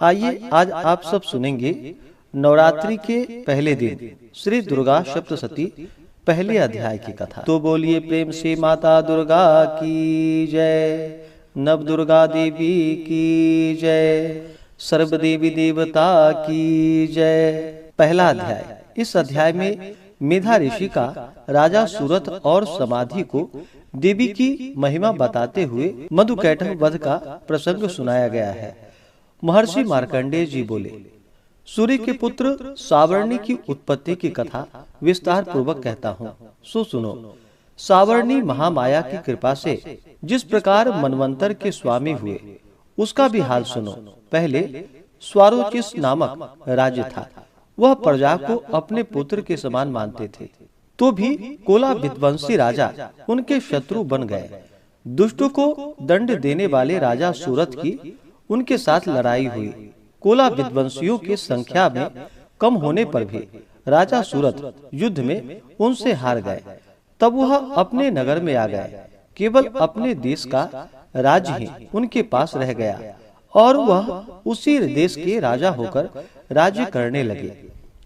आइए आज आप सब सुनेंगे नवरात्रि के पहले दिन श्री दुर्गा सप्तशती पहले अध्याय की कथा। तो बोलिए प्रेम से माता दुर्गा की जय, नव दुर्गा देवी की जय, सर्व देवी देवता की जय। पहला अध्याय। इस अध्याय में मेधा ऋषि का राजा सूरत और समाधि को देवी की महिमा बताते हुए मधुकैटभ वध का प्रसंग सुनाया गया है। महर्षि मार्कंडेय जी बोले, सूर्य के पुत्र सावर्णी की उत्पत्ति की कथा विस्तार पूर्वक कहता हूँ, सो सुनो। सावर्णी महामाया की कृपा से जिस प्रकार मनवंतर के स्वामी हुए उसका भी हाल सुनो। पहले स्वारोचिस नामक राज्य था। वह प्रजा को अपने पुत्र के समान मानते थे, तो भी कोला विध्वंसी राजा उनके शत्रु बन गए। दुष्टों को दंड देने वाले राजा सूरत की उनके साथ लड़ाई हुई। कोला विध्वंसियों की संख्या में कम होने पर भी राजा सूरत युद्ध में उनसे हार गए। तब वह अपने नगर में आ गए। केवल अपने देश का राज्य ही उनके पास रह गया और वह उसी देश के राजा होकर राज्य करने लगे।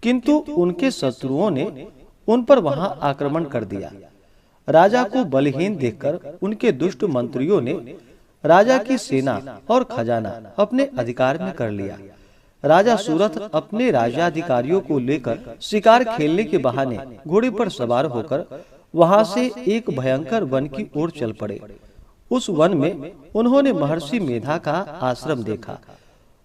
किंतु उनके शत्रुओं ने उन पर वहां आक्रमण कर दिया। राजा को बलहीन देखकर उनके दुष्ट मंत्रियों ने राजा की सेना और खजाना अपने अधिकार में कर लिया। राजा सूरत अपने राज्याधिकारियों को लेकर शिकार खेलने के बहाने घोड़े पर सवार होकर वहां से एक भयंकर वन की ओर चल पड़े। उस वन में उन्होंने महर्षि मेधा का आश्रम देखा।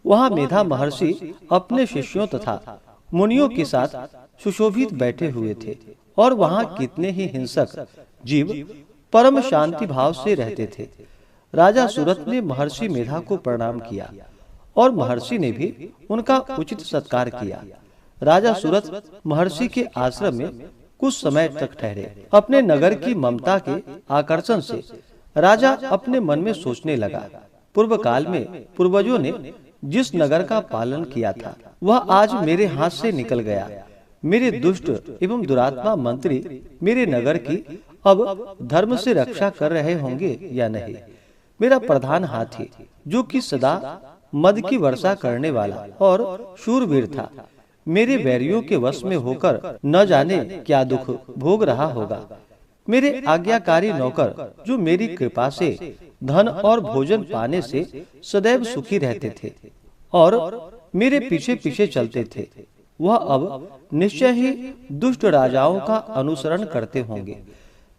वहां मेधा महर्षि अपने शिष्यों तथा मुनियों के साथ सुशोभित बैठे हुए थे और वहां कितने ही हिंसक जीव परम शांति भाव से रहते थे। राजा सूरत ने महर्षि मेधा को प्रणाम किया और महर्षि ने भी उनका उचित सत्कार किया। राजा सूरत महर्षि के आश्रम में कुछ समय तक ठहरे। अपने नगर की ममता के आकर्षण से राजा अपने मन में सोचने लगा, पूर्व काल में पूर्वजों ने जिस नगर का पालन किया था वह आज मेरे हाथ से निकल गया। मेरे दुष्ट एवं दुरात्मा मंत्री मेरे नगर की अब धर्म से रक्षा कर रहे होंगे या नहीं। मेरा प्रधान हाथी, जो कि सदा मद की वर्षा करने वाला और शूरवीर था, मेरे बैरियों के वश में होकर न जाने क्या दुख भोग रहा होगा। मेरे आज्ञाकारी नौकर, जो मेरी कृपा से धन और भोजन पाने से सदैव सुखी रहते थे और मेरे पीछे पीछे चलते थे, वह अब निश्चय ही दुष्ट राजाओं का अनुसरण करते होंगे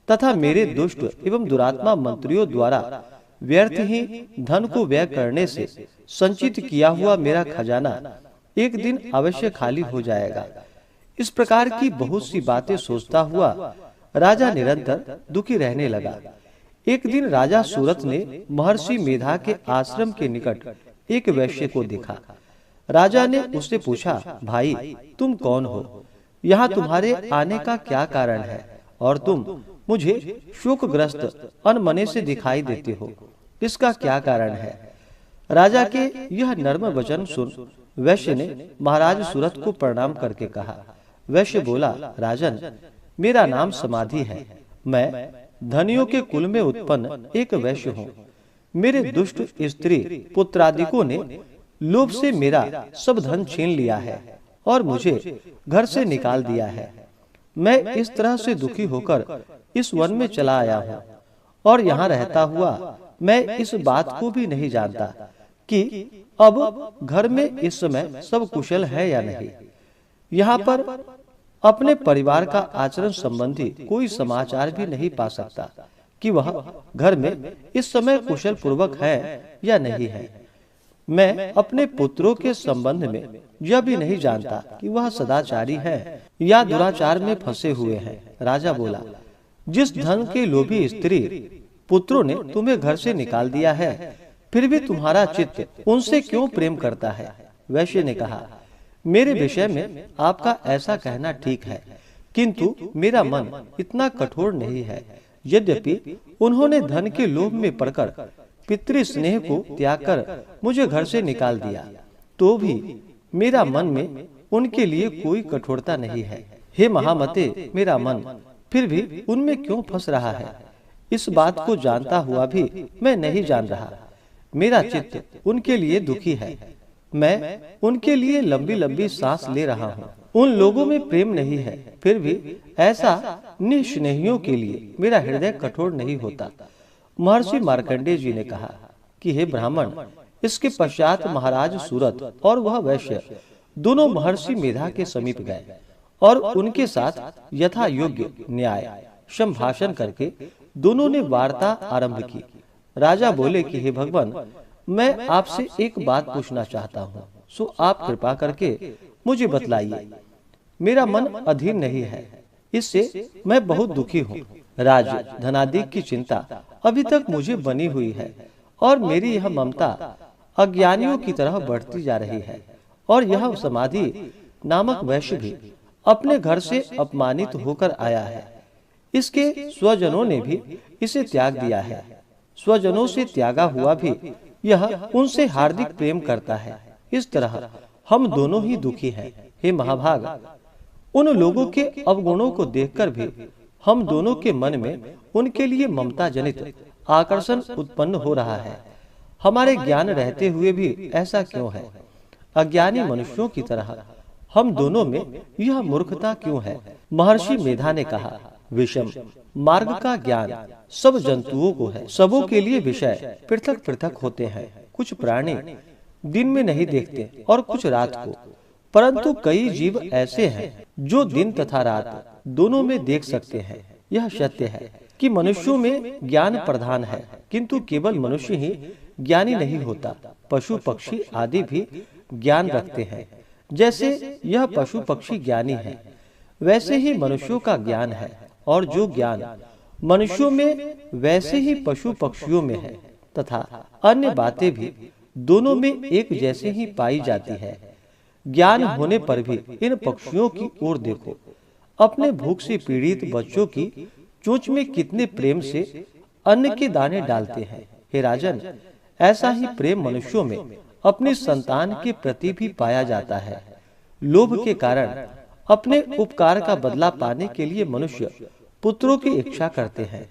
तथा मेरे दुष्ट एवं दुरात्मा मंत्रियों द्वारा व्यर्थ ही धन को व्यय करने से संचित किया हुआ मेरा खजाना एक दिन अवश्य खाली हो जाएगा। इस प्रकार की बहुत सी बातें सोचता हुआ राजा निरंतर दुखी रहने लगा। एक दिन राजा सूरत ने महर्षि मेधा के आश्रम के निकट एक वैश्य को देखा। राजा ने उससे पूछा, भाई तुम कौन हो? यहाँ तुम्हारे आने का क्या कारण है और तुम मुझे शोकग्रस्त अनमने से दिखाई देते हो, इसका क्या कारण है? राजा के यह नर्म वचन सुन वैश्य ने महाराज सूरत को प्रणाम करके कहा। वैश्य बोला, राजन, मेरा नाम समाधि है। मैं धनियों के कुल में उत्पन्न एक वैश्य हूँ। मेरे दुष्ट स्त्री पुत्रादिकों ने लोभ से मेरा सब धन छीन लिया है और मुझे घर से निकाल दिया है। मैं इस तरह से दुखी होकर इस वन में चला आया हूँ और यहाँ रहता हुआ मैं इस बात को भी नहीं जानता कि अब घर में इस समय सब कुशल है या नहीं। यहाँ पर अपने परिवार का आचरण संबंधी कोई समाचार भी नहीं पा सकता कि वह घर में इस समय कुशल पूर्वक है या नहीं है। मैं अपने पुत्रों के संबंध में यह भी नहीं जानता कि वह सदाचारी है या दुराचार में फंसे हुए हैं। राजा बोला, जिस धन के लोभी स्त्री पुत्रों ने तुम्हें घर से निकाल दिया है, फिर भी तुम्हारा चित्त उनसे क्यों प्रेम करता है? वैश्य ने कहा, मेरे विषय में आपका ऐसा कहना ठीक है, किंतु मेरा मन इतना कठोर नहीं है। यद्यपि उन्होंने धन के लोभ में पड़कर पितृ स्नेह को त्याग कर मुझे घर से निकाल दिया, तो भी मेरा मन में उनके लिए कोई कठोरता नहीं है। हे महामते, मेरा मन फिर भी उनमें क्यों फंस रहा है? इस बात को जानता हुआ भी मैं नहीं जान रहा। मेरा चित्त उनके लिए दुखी है। मैं उनके लिए लंबी लंबी सांस ले रहा हूँ। उन लोगों में प्रेम नहीं है, फिर भी ऐसा निस्नेहियों के लिए मेरा हृदय कठोर नहीं होता। महर्षि मार्कंडेय जी ने कहा कि हे ब्राह्मण, इसके पश्चात महाराज सूरत और वह वैश्य दोनों महर्षि मेधा के समीप गए और उनके साथ यथा योग्य न्याय संभाषण करके दोनों ने वार्ता आरंभ की। राजा बोले कि हे भगवान, मैं आपसे एक बात पूछना चाहता हूँ, सो आप कृपा करके मुझे बतलाइए। मेरा मन अधीर नहीं है, इससे मैं बहुत दुखी हूँ। राज्य धनादि की चिंता अभी तक मुझे बनी हुई है और मेरी यह ममता अज्ञानियों की तरह बढ़ती जा रही है। और यह समाधि नामक वैश्य भी अपने घर से अपमानित होकर आया है। इसके स्वजनों ने भी इसे त्याग दिया है। स्वजनों से त्यागा हुआ भी यह उनसे हार्दिक प्रेम करता है। इस तरह हम दोनों ही दुखी हैं। हे महाभाग, उन लोगों के अवगुणों को देखकर भी हम दोनों के मन में उनके लिए ममता जनित आकर्षण उत्पन्न हो रहा है। हमारे ज्ञान रहते हुए भी ऐसा क्यों है? अज्ञानी मनुष्यों की तरह हम दोनों में यह मूर्खता क्यों है? महर्षि मेधा ने कहा, विषम मार्ग का ज्ञान सब जंतुओं को है। सबों के लिए विषय पृथक पृथक होते हैं। कुछ प्राणी दिन में नहीं देखते और कुछ रात को, परंतु कई जीव ऐसे हैं जो दिन तथा रात दोनों में देख सकते हैं। यह सत्य है कि मनुष्यों में ज्ञान प्रधान है, किंतु केवल मनुष्य ही ज्ञानी नहीं होता। पशु पक्षी आदि भी ज्ञान रखते हैं। जैसे यह पशु पक्षी ज्ञानी है, वैसे ही मनुष्यों का ज्ञान है, और जो ज्ञान मनुष्यों में वैसे ही पशु पक्षियों में है, तथा अन्य बातें भी दोनों में एक जैसे ही पाई जाती है। ज्ञान होने पर भी इन पक्षियों की ओर देखो। अपने भूख से पीड़ित बच्चों की चोंच में कितने प्रेम से अन्न के दाने डालते हैं। हे राजन, ऐसा ही प्रेम मनुष्यों में अपनी संतान के प्रति भी पाया जाता है। लोभ के कारण अपने उपकार का बदला पाने के लिए मनुष्य पुत्रों की इच्छा करते हैं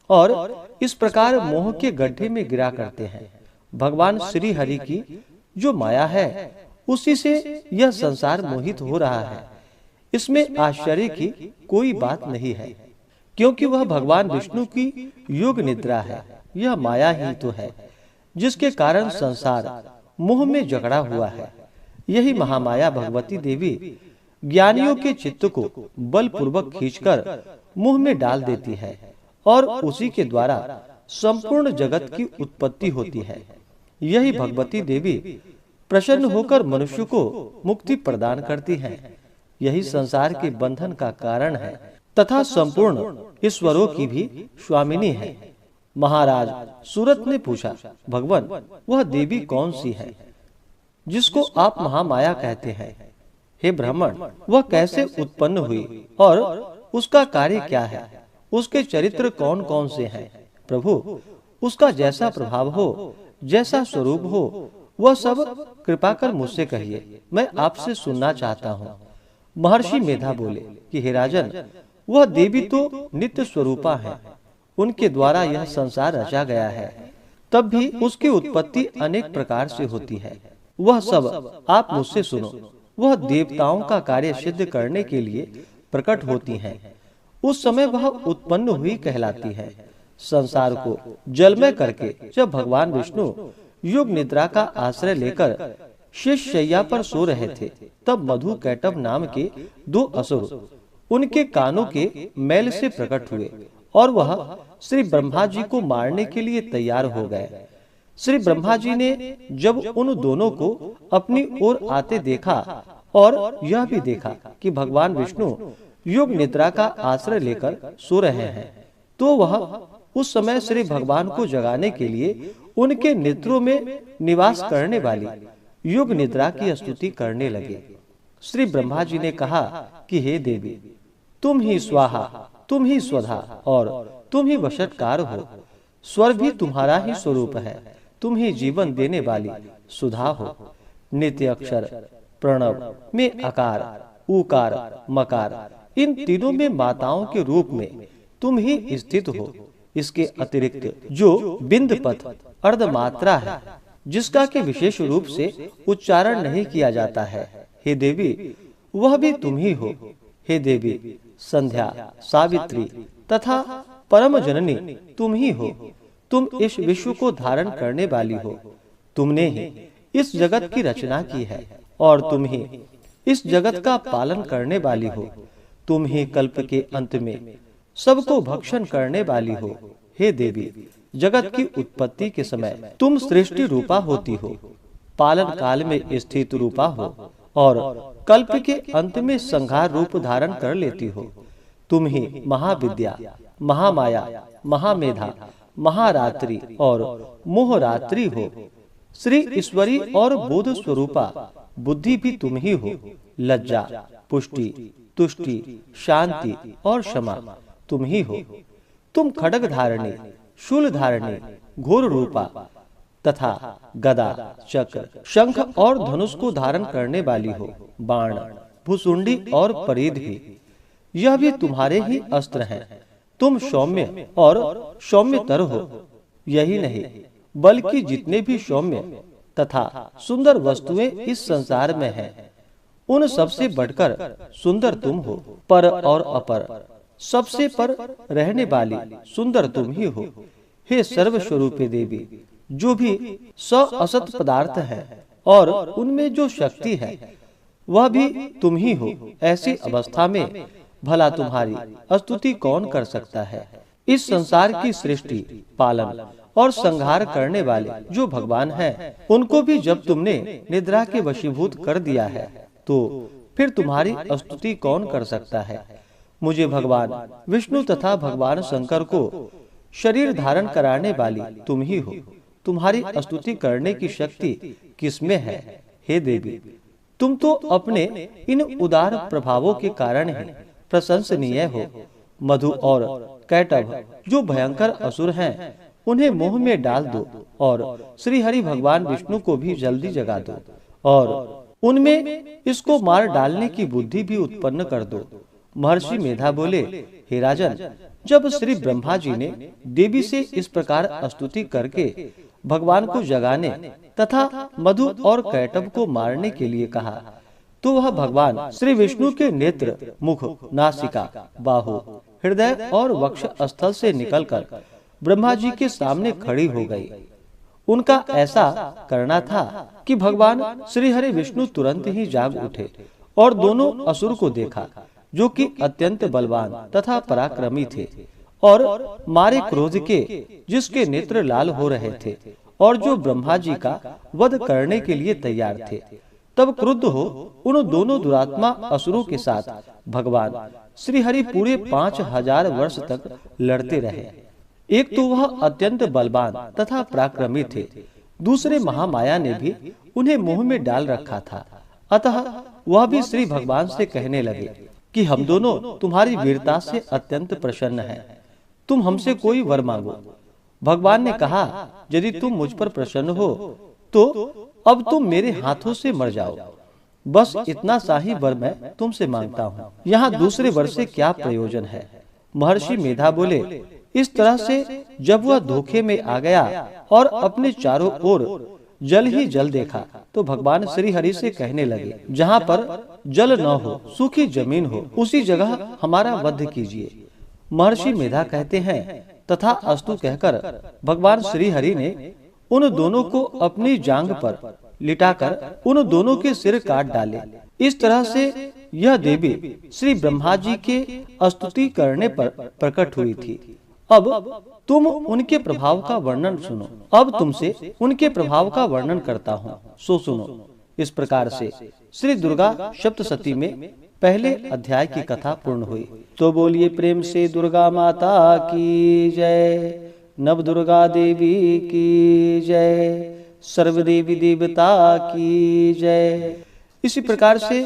और इस प्रकार मोह के गड्ढे में गिरा करते हैं। भगवान श्री हरि की जो माया है, उसी से यह संसार मोहित हो रहा है। इसमें आश्चर्य की कोई बात नहीं है, क्योंकि वह भगवान विष्णु की योग निद्रा है। यह माया ही तो है जिसके कारण संसार मोह में जकड़ा हुआ है। यही महामाया भगवती देवी ज्ञानियों के चित्त को बलपूर्वक खींचकर मुंह में डाल देती है और उसी के द्वारा संपूर्ण जगत की उत्पत्ति होती है। यही भगवती देवी प्रसन्न होकर मनुष्य को मुक्ति प्रदान करती है। यही संसार के बंधन का कारण है तथा संपूर्ण ईश्वरों की भी स्वामिनी है। महाराज सूरत ने पूछा, भगवान, वह देवी कौन सी है जिसको आप महामाया कहते हैं? हे ब्राह्मण, वह कैसे उत्पन्न हुई और उसका कार्य क्या है? उसके चरित्र कौन कौन से हैं? प्रभु, उसका जैसा प्रभाव हो, जैसा स्वरूप हो, वह सब कृपा कर मुझसे कहिए, मैं आपसे सुनना चाहता हूँ। महर्षि मेधा बोले कि हे राजन, वह देवी तो नित्य स्वरूपा है। उनके द्वारा यह संसार रचा गया है। तब भी उसकी उत्पत्ति अनेक प्रकार से होती है। वह सब आप मुझसे सुनो। वह देवताओं का कार्य सिद्ध करने के लिए प्रकट होती हैं। उस समय वह उत्पन्न हुई कहलाती है। संसार को जलमय करके जब भगवान विष्णु योग निद्रा का आश्रय लेकर शेष शैया पर सो रहे थे, तब मधु कैटभ नाम के दो असुर उनके कानों के मैल से प्रकट हुए और वह श्री ब्रह्मा जी को मारने के लिए तैयार हो गए। श्री ब्रह्मा जी ने जब उन दोनों को अपनी ओर आते देखा और यह भी देखा कि भगवान विष्णु योग निद्रा का आश्रय लेकर सो रहे हैं, तो वह उस समय श्री भगवान को जगाने के लिए उनके नेत्रों में निवास करने वाली योग निद्रा की स्तुति करने लगे। श्री ब्रह्मा जी ने कहा कि हे देवी, तुम ही स्वाहा, तुम ही स्वधा और तुम ही वशटकार हो। स्वर भी तुम्हारा ही स्वरूप है। तुम ही जीवन देने वाली सुधा हो। नित्य अक्षर प्रणव में अकार, उकार, मकार, इन तीनों में माताओं के रूप में तुम ही स्थित हो। इसके अतिरिक्त जो बिंद पथ अर्धमात्रा है, जिसका कि विशेष रूप से उच्चारण नहीं किया जाता है। हे देवी, वह भी तुम ही हो। हे देवी, संध्या, सावित्री तथा परम जननी तुम ही हो। तुम इस विश्व को धारण करने वाली हो। तुमने ही इस जगत की रचना की है और तुम ही इस जगत का पालन करने वाली हो। तुम ही कल्प के अंत में सबको भक्षण करने वाली हो। हे देवी, जगत की उत्पत्ति के समय तुम सृष्टि रूपा होती हो, पालन काल में स्थित रूपा हो और कल्प के अंत में संहार रूप धारण कर लेती हो। तुम ही महाविद्या, महामाया, महामेधा, महारात्रि और मोहरात्रि हो। श्री ईश्वरी और बोध स्वरूपा बुद्धि भी तुम ही हो। लज्जा, पुष्टि, तुष्टि, शांति और क्षमा तुम ही हो। तुम खड्ग धारणी, शूल धारणी, घोर रूपा तथा गदा, चक्र, शंख और धनुष को धारण करने वाली हो। बाण, भुसुंडी और परिध भी, यह भी तुम्हारे ही अस्त्र हैं। तुम सौम्य और सौम्यतर हो। यही नहीं, बल्कि जितने भी सौम्य तथा सुंदर वस्तुएं इस संसार में हैं, उन सबसे बढ़कर सुंदर तुम हो। पर और अपर सबसे पर रहने वाली सुंदर तुम ही हो। हे सर्वस्वरूपे देवी, जो भी असत पदार्थ है और उनमें जो शक्ति है वह भी तुम ही हो। ऐसी अवस्था में भला तुम्हारी स्तुति कौन कर सकता है। इस संसार की सृष्टि, पालन और संहार करने वाले जो भगवान हैं, उनको भी जब तुमने निद्रा के वशीभूत कर दिया है, तो फिर तुम्हारी स्तुति कौन कर सकता है। मुझे भगवान विष्णु तथा भगवान शंकर को शरीर धारण कराने वाली तुम ही हो। तुम्हारी स्तुति करने की शक्ति किसमें है। हे देवी, तुम तो अपने इन उदार प्रभावों के कारण ही प्रशंसनीय हो। मधु और कैटभ जो भयंकर असुर हैं, उन्हें मोह में डाल दो और श्री हरि भगवान विष्णु को भी जल्दी जगा दो और उनमें इसको मार डालने की बुद्धि भी उत्पन्न कर दो। महर्षि मेधा बोले, हे राजन, जब श्री ब्रह्मा जी ने देवी से इस प्रकार स्तुति करके भगवान को जगाने तथा मधु और कैटभ को मारने के लिए कहा, तो वह भगवान श्री विष्णु के नेत्र, मुख, नासिका, बाहु, हृदय और वक्ष स्थल से निकलकर ब्रह्मा जी के सामने खड़ी हो गई। उनका ऐसा करना था कि भगवान श्री हरि विष्णु तुरंत ही जाग उठे और दोनों असुर को देखा, जो कि अत्यंत बलवान तथा पराक्रमी थे और मारे क्रोध के जिसके नेत्र लाल हो रहे थे और जो ब्रह्मा जी का वध करने के लिए तैयार थे। तब क्रुद्ध हो उन दोनों दुरात्मा असुरों के साथ भगवान श्री हरि पूरे 5000 वर्ष तक लड़ते रहे। एक तो वह अत्यंत बलवान तथा पराक्रमी थे, दूसरे महामाया ने भी उन्हें मोह में डाल रखा था। अतः वह भी श्री भगवान से कहने लगे कि हम दोनों तुम्हारी वीरता से अत्यंत प्रसन्न हैं। तुम हमसे कोई वर मांगो। भगवान ने कहा, यदि तुम मुझ पर प्रसन्न हो तो अब तुम मेरे हाथों से मर जाओ। बस इतना सा ही वर मैं तुमसे मांगता हूँ। यहाँ दूसरे वर से क्या प्रयोजन है। महर्षि मेधा बोले, इस तरह से जब वह धोखे में आ गया और अपने चारों ओर जल ही जल देखा, तो भगवान श्री हरि से कहने लगे, जहाँ पर जल न हो, सूखी जमीन हो, उसी जगह हमारा वध कीजिए। महर्षि मेधा कहते हैं, तथा अस्तु कहकर भगवान श्री हरि ने उन दोनों को अपनी जांघ पर लिटाकर उन दोनों के सिर काट डाले। इस तरह से यह देवी श्री ब्रह्मा जी के स्तुति करने पर प्रकट हुई थी। अब तुम उनके प्रभाव का वर्णन सुनो। अब तुमसे उनके प्रभाव का वर्णन करता हूँ, सो सुनो। इस प्रकार से श्री दुर्गा सप्तशती में पहले अध्याय की कथा पूर्ण हुई। तो बोलिए प्रेम से दुर्गा माता की जय, नव दुर्गा देवी की जय, सर्व देवी देवता की जय। इसी प्रकार से